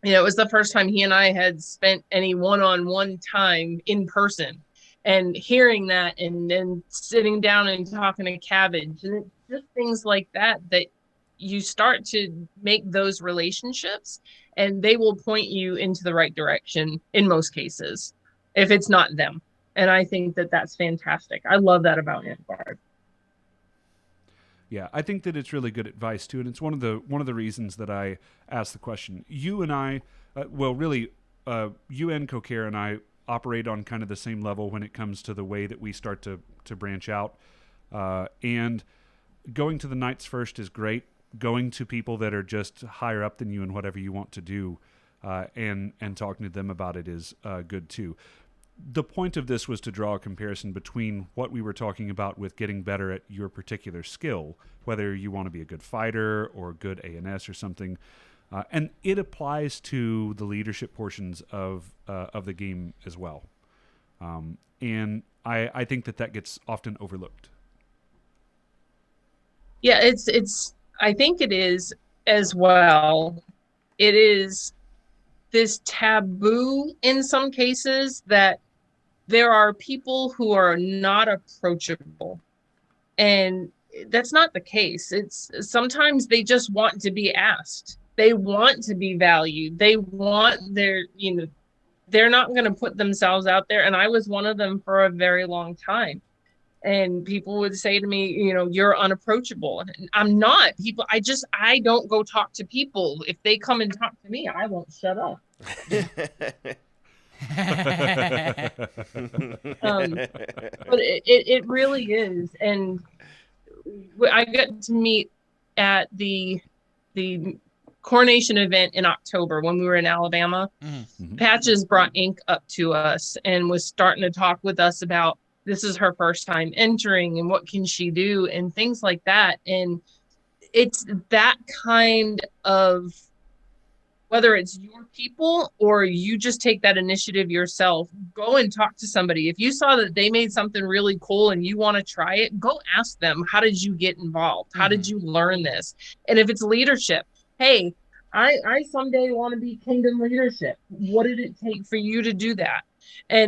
It was the first time he and I had spent any one-on-one time in person, and hearing that, and then sitting down and talking to Cabbage, and it's just things like that you start to make those relationships, and they will point you into the right direction in most cases, if it's not them. And I think that that's fantastic. I love that about amtgard. Yeah, I think that it's really good advice too, and it's one of the reasons that I asked the question. You and I, you and Cocaire and I operate on kind of the same level when it comes to the way that we start to branch out. And going to the Knights first is great. Going to people that are just higher up than you in whatever you want to do, and talking to them about it is good too. The point of this was to draw a comparison between what we were talking about with getting better at your particular skill, whether you want to be a good fighter or a good ANS or something, and it applies to the leadership portions of the game as well. And I think that gets often overlooked. Yeah, it's. I think it is as well. It is this taboo in some cases that there are people who are not approachable, and that's not the case. It's sometimes they just want to be asked. They want to be valued. They want they're not going to put themselves out there. And I was one of them for a very long time. And people would say to me, you're unapproachable. And I'm not. I don't go talk to people. If they come and talk to me, I won't shut up. But it really is. And I got to meet at the coronation event in October when we were in Alabama. Mm-hmm. Patches brought ink up to us and was starting to talk with us about this is her first time entering and what can she do and things like that. And it's that kind of, whether it's your people or you just take that initiative yourself, go and talk to somebody. If you saw that they made something really cool and you want to try it, go ask them, how did you get involved? How did you learn this? And if it's leadership, hey, I someday want to be kingdom leadership. What did it take for you to do that?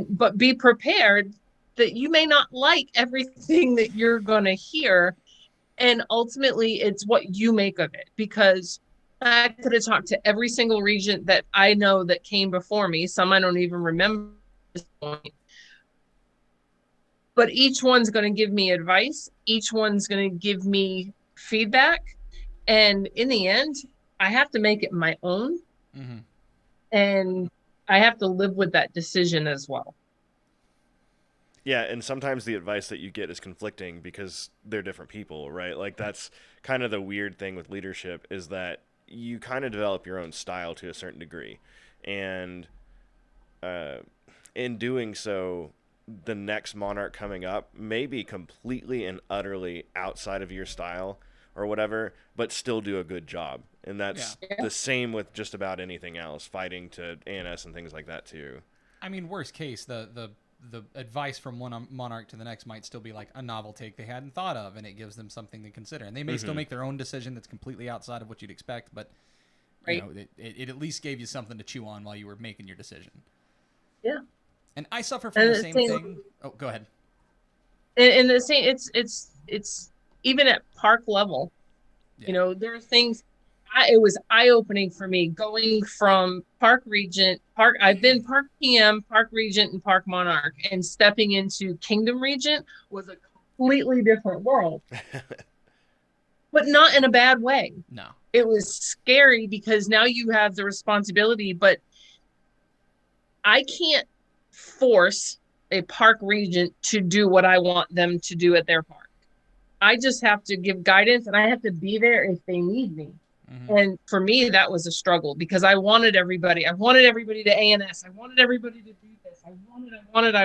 But be prepared that you may not like everything that you're going to hear. And ultimately, it's what you make of it. Because I could have talked to every single regent that I know that came before me. Some I don't even remember at this point. But each one's going to give me advice. Each one's going to give me feedback. And in the end, I have to make it my own. Mm-hmm. And I have to live with that decision as well. Yeah, and sometimes the advice that you get is conflicting because they're different people, right? Like that's kind of the weird thing with leadership is that you kind of develop your own style to a certain degree. And in doing so, the next monarch coming up may be completely and utterly outside of your style or whatever, but still do a good job. And that's the same with just about anything else, fighting to ANS and things like that too. I mean, worst case, the advice from one monarch to the next might still be like a novel take they hadn't thought of, and it gives them something to consider. And they may still make their own decision that's completely outside of what you'd expect, but it at least gave you something to chew on while you were making your decision. Yeah. And I suffer from the same thing. Oh, go ahead. And the same, it's even at park level, there are things. It was eye-opening for me going from Park Regent, I've been Park PM, Park Regent, and Park Monarch, and stepping into Kingdom Regent was a completely different world. But not in a bad way. No. It was scary because now you have the responsibility, but I can't force a Park Regent to do what I want them to do at their park. I just have to give guidance, and I have to be there if they need me. Mm-hmm. And for me, that was a struggle because I wanted everybody to ANS. I wanted everybody to do this. I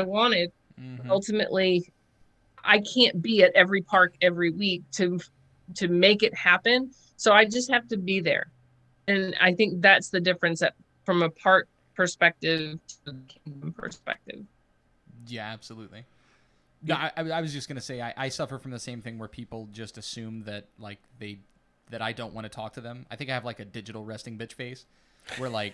wanted. Mm-hmm. Ultimately, I can't be at every park every week to make it happen. So I just have to be there. And I think that's the difference from a park perspective to a kingdom perspective. Yeah, absolutely. Yeah, I was just going to say, I suffer from the same thing where people just assume that like that I don't want to talk to them. I think I have like a digital resting bitch face where like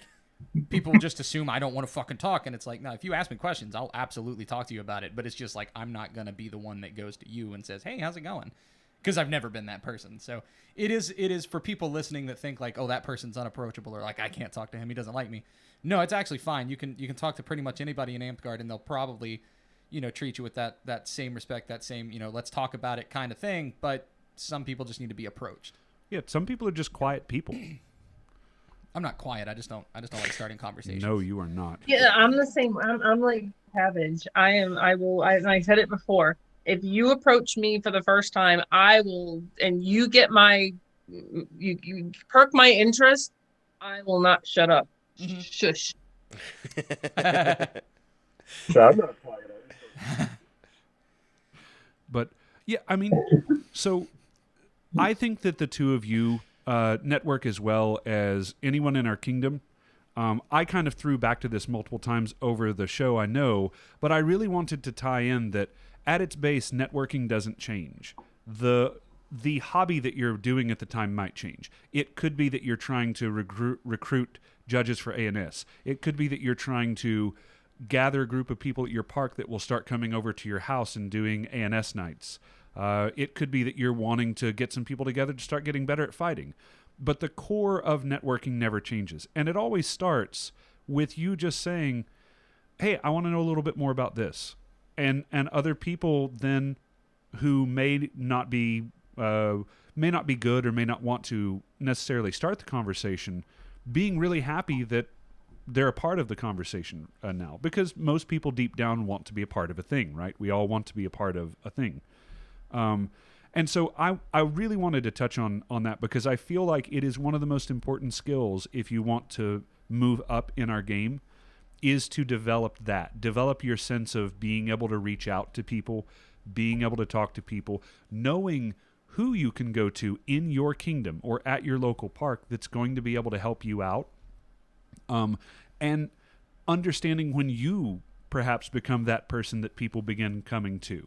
people just assume I don't want to fucking talk. And it's like, no, if you ask me questions, I'll absolutely talk to you about it. But it's just like, I'm not going to be the one that goes to you and says, hey, how's it going? Because I've never been that person. So it is for people listening that think like, oh, that person's unapproachable or like, I can't talk to him. He doesn't like me. No, it's actually fine. You can talk to pretty much anybody in amtgard and they'll probably, treat you with that same respect, that same, let's talk about it kind of thing. But some people just need to be approached. Yeah, some people are just quiet people. I'm not quiet. I just don't like starting conversations. No, you are not. Yeah, I'm the same. I'm like Cabbage. I said it before. If you approach me for the first time, I will, and you get you perk my interest, I will not shut up. Mm-hmm. Shush. I'm not quiet. But yeah, I mean, so I think that the two of you network as well as anyone in our kingdom. I kind of threw back to this multiple times over the show, I know, but I really wanted to tie in that at its base, networking doesn't change. The hobby that you're doing at the time might change. It could be that you're trying to recruit judges for ANS. It could be that you're trying to gather a group of people at your park that will start coming over to your house and doing ANS nights. It could be that you're wanting to get some people together to start getting better at fighting. But the core of networking never changes. And it always starts with you just saying, hey, I want to know a little bit more about this. And other people then who may not be good or may not want to necessarily start the conversation, being really happy that they're a part of the conversation now, because most people deep down want to be a part of a thing, right? We all want to be a part of a thing. And so I really wanted to touch on that, because I feel like it is one of the most important skills if you want to move up in our game, is to develop your sense of being able to reach out to people, being able to talk to people, knowing who you can go to in your kingdom or at your local park that's going to be able to help you out. And understanding when you perhaps become that person that people begin coming to,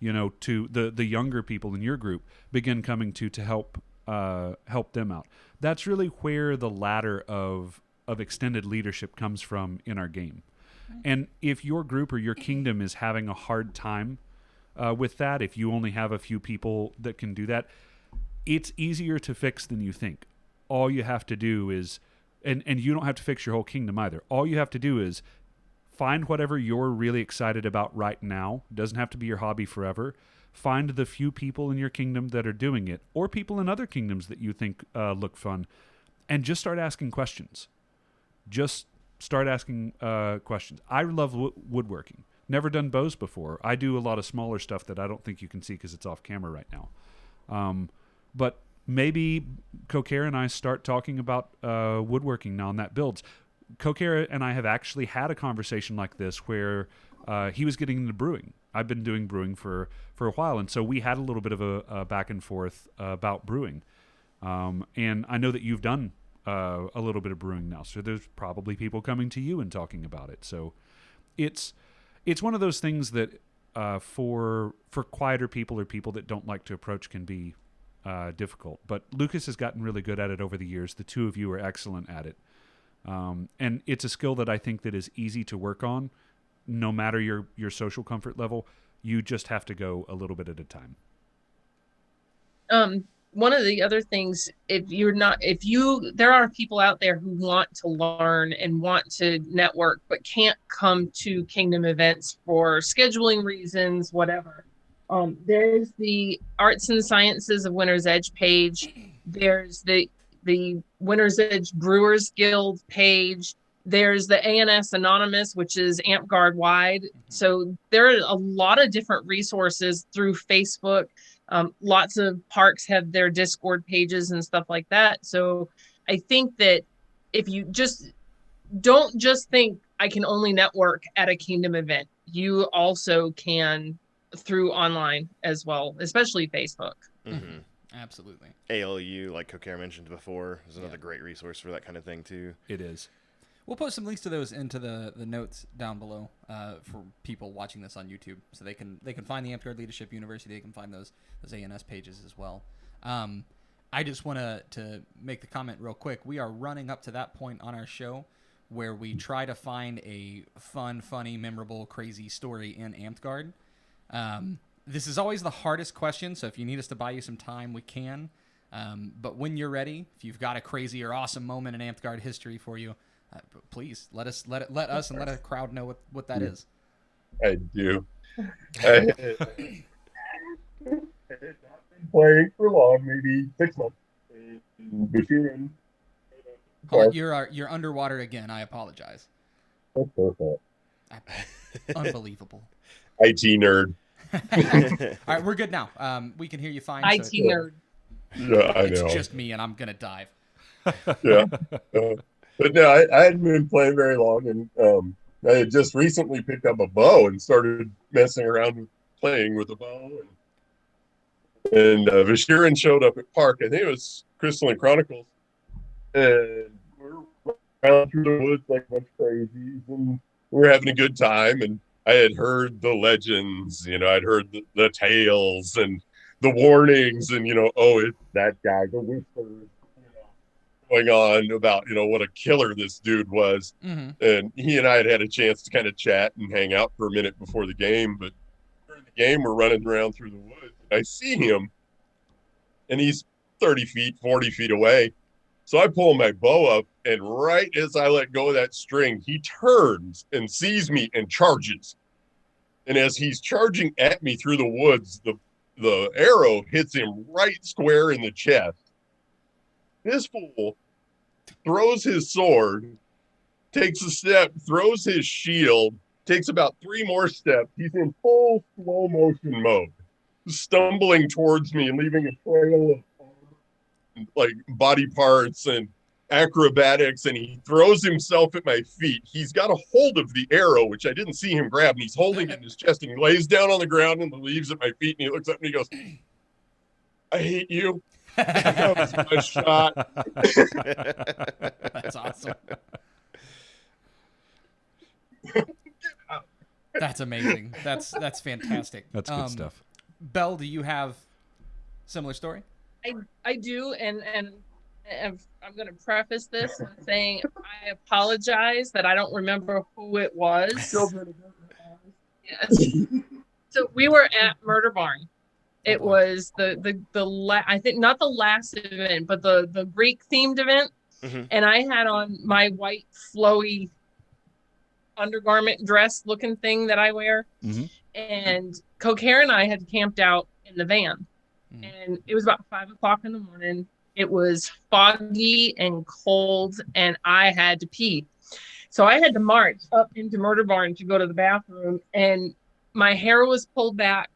to the younger people in your group begin coming to help them out. That's really where the ladder of extended leadership comes from in our game. And if your group or your kingdom is having a hard time with that, if you only have a few people that can do that, it's easier to fix than you think. All you have to do is, and you don't have to fix your whole kingdom either. All you have to do is find whatever you're really excited about right now. It doesn't have to be your hobby forever. Find the few people in your kingdom that are doing it, or people in other kingdoms that you think look fun, and just start asking questions. Just start asking questions. I love woodworking. Never done bows before. I do a lot of smaller stuff that I don't think you can see because it's off camera right now. But maybe Cocaire and I start talking about woodworking now, and that builds. Cocaire and I have actually had a conversation like this where he was getting into brewing. I've been doing brewing for a while, and so we had a little bit of a back and forth about brewing. And I know that you've done a little bit of brewing now, so there's probably people coming to you and talking about it. So it's one of those things that for quieter people or people that don't like to approach can be difficult. But Lucas has gotten really good at it over the years. The two of you are excellent at it. And it's a skill that I think that is easy to work on, no matter your social comfort level. You just have to go a little bit at a time. One of the other things, there are people out there who want to learn and want to network, but can't come to Kingdom events for scheduling reasons, whatever. There's the Arts and Sciences of Winter's Edge page. There's the Winter's Edge Brewers Guild page. There's the ANS Anonymous, which is amtgard wide. So there are a lot of different resources through Facebook. Lots of parks have their Discord pages and stuff like that. So I think that if you don't just think I can only network at a Kingdom event, you also can through online as well, especially Facebook. Mm-hmm. Absolutely. ALU, like Cocaire mentioned before, is another great resource for that kind of thing too. It is. We'll post some links to those into the notes down below for people watching this on YouTube, so they can find the amtgard Leadership University. They can find those ANS pages as well. I just want to make the comment real quick. We are running up to that point on our show where we try to find a fun, funny, memorable, crazy story in amtgard. This is always the hardest question, so if you need us to buy you some time, we can. But when you're ready, if you've got a crazy or awesome moment in amtgard history for you, please let us and let a crowd know what that is. I do. I have not been playing for long, maybe 6 months. You're underwater again. I apologize. That's perfect. Unbelievable. IT nerd. All right, we're good now. We can hear you fine. IT nerd. Yeah, I know. It's just me, and I'm gonna dive. Yeah. But no, I hadn't been playing very long, and I had just recently picked up a bow and started messing around with playing with a bow. And Vishirin showed up at Park. I think it was Crystalline Chronicles. And we're around through the woods like a bunch of crazies, and we're having a good time. And I had heard the legends, I'd heard the tales and the warnings, and, it's that guy, the whispers. Going on about what a killer this dude was. Mm-hmm. And he and I had a chance to kind of chat and hang out for a minute before the game, but during the game we're running around through the woods and I see him and he's 30 feet 40 feet away, so I pull my bow up, and right as I let go of that string, he turns and sees me and charges. And as he's charging at me through the woods, the the arrow hits him right square in the chest. This fool throws his sword, takes a step, throws his shield, takes about 3 more steps. He's in full slow motion mode, stumbling towards me and leaving a trail of like body parts and acrobatics, and he throws himself at my feet. He's got a hold of the arrow, which I didn't see him grab, and he's holding it in his chest, and he lays down on the ground and leaves at my feet, and he looks up and he goes, I hate you. That was my shot. That's awesome. That's amazing. That's fantastic. That's good stuff. Belle, do you have similar story? I do, and I'm going to preface this with saying I apologize that I don't remember who it was. Yes. So we were at Murder Barn. It was I think not the last event, but the Greek themed event. Mm-hmm. And I had on my white flowy undergarment dress looking thing that I wear. Mm-hmm. And Cocaire and I had camped out in the van. Mm-hmm. And it was about 5:00 in the morning. It was foggy and cold, and I had to pee. So I had to march up into Murder Barn to go to the bathroom, and my hair was pulled back,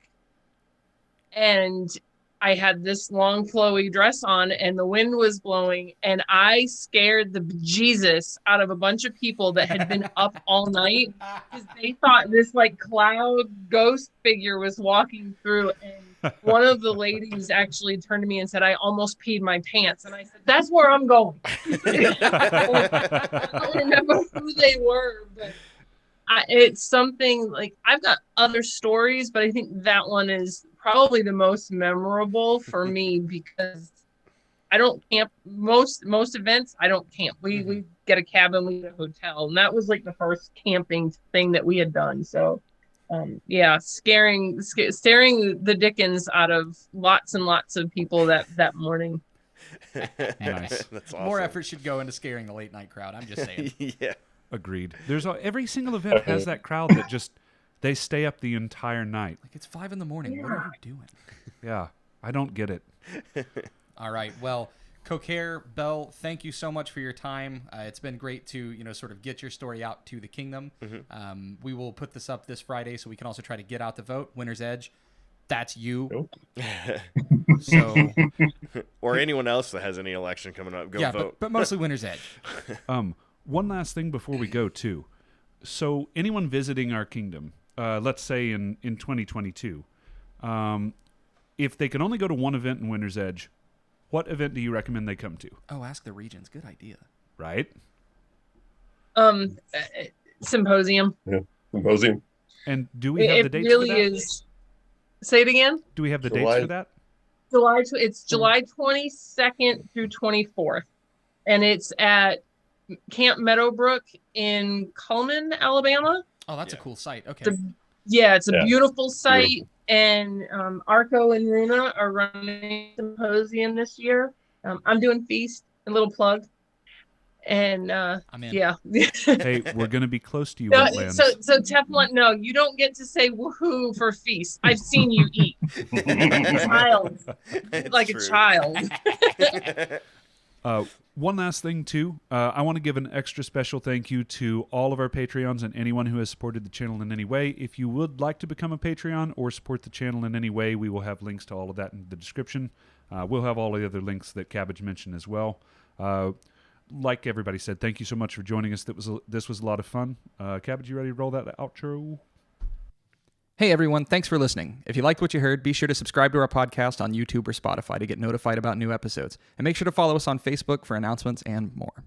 and I had this long flowy dress on, and the wind was blowing, and I scared the bejesus out of a bunch of people that had been up all night because they thought this like cloud ghost figure was walking through. And one of the ladies actually turned to me and said, I almost peed my pants. And I said, that's where I'm going. I don't remember who they were, but it's something like I've got other stories, but I think that one is probably the most memorable for me because I don't camp most events. I don't camp. We get a cabin, we get a hotel, and that was like the first camping thing that we had done. So, staring the dickens out of lots and lots of people that morning. Nice. That's awesome. More effort should go into scaring the late night crowd. I'm just saying. Yeah. Agreed. There's every single event has that crowd that just they stay up the entire night. Like it's 5 a.m. What are you doing? Yeah, I don't get it. All right. Well, Cocaire, Belle, thank you so much for your time. It's been great to sort of get your story out to the kingdom. Mm-hmm. We will put this up this Friday, so we can also try to get out the vote. Winner's Edge. That's you. So, or anyone else that has any election coming up, go vote. But mostly Winner's Edge. One last thing before we go, too. So anyone visiting our kingdom, let's say in 2022, if they can only go to one event in Winter's Edge, what event do you recommend they come to? Oh, ask the Regents. Good idea. Right? Symposium. Yeah, Symposium. And do we have the dates really for that? Is. Say it again? Do we have the dates for that? It's July 22nd through 24th. And it's at Camp Meadowbrook in Cullman, Alabama. Oh, that's a cool site. Okay. It's a beautiful site. Beautiful. And Arco and Runa are running a symposium this year. I'm doing Feast, a little plug. And I'm in. Yeah. Hey, we're going to be close to you, no, Wetlands. So Teflon, no, you don't get to say woohoo for Feast. I've seen you eat. Child. Like true. A child. One last thing, too. I want to give an extra special thank you to all of our Patreons and anyone who has supported the channel in any way. If you would like to become a Patreon or support the channel in any way, we will have links to all of that in the description. We'll have all the other links that Cabbage mentioned as well. Like everybody said, thank you so much for joining us. This was a lot of fun. Cabbage, you ready to roll that outro? Hey everyone, thanks for listening. If you liked what you heard, be sure to subscribe to our podcast on YouTube or Spotify to get notified about new episodes. And make sure to follow us on Facebook for announcements and more.